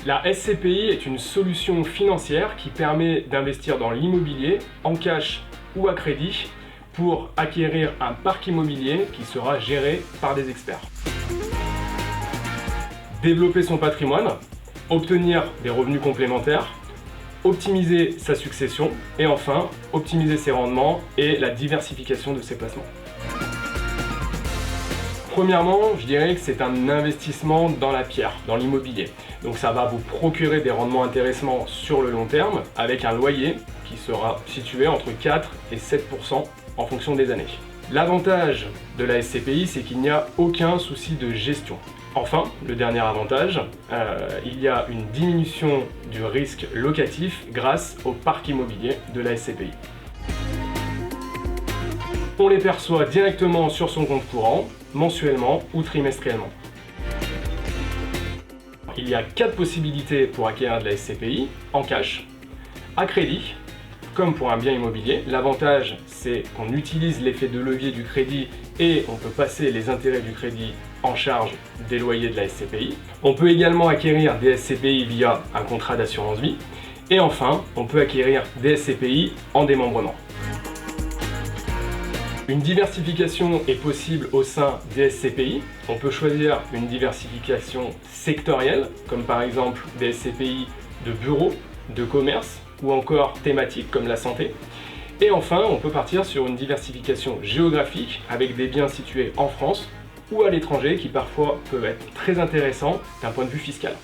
La SCPI est une solution financière qui permet d'investir dans l'immobilier en cash ou à crédit pour acquérir un parc immobilier qui sera géré par des experts. Développer son patrimoine, obtenir des revenus complémentaires, optimiser sa succession et enfin optimiser ses rendements et la diversification de ses placements. Premièrement, je dirais que c'est un investissement dans la pierre, dans l'immobilier. Donc ça va vous procurer des rendements intéressants sur le long terme avec un loyer qui sera situé entre 4 et 7% en fonction des années. L'avantage de la SCPI, c'est qu'il n'y a aucun souci de gestion. Enfin, le dernier avantage, il y a une diminution du risque locatif grâce au parc immobilier de la SCPI. On les perçoit directement sur son compte courant, mensuellement ou trimestriellement. Il y a 4 possibilités pour acquérir de la SCPI, en cash, à crédit, comme pour un bien immobilier. L'avantage, c'est qu'on utilise l'effet de levier du crédit et on peut passer les intérêts du crédit en charge des loyers de la SCPI. On peut également acquérir des SCPI via un contrat d'assurance vie. Et enfin, on peut acquérir des SCPI en démembrement. Une diversification est possible au sein des SCPI. On peut choisir une diversification sectorielle, comme par exemple des SCPI de bureau, de commerce ou encore thématiques comme la santé. Et enfin, on peut partir sur une diversification géographique avec des biens situés en France ou à l'étranger qui parfois peuvent être très intéressants d'un point de vue fiscal.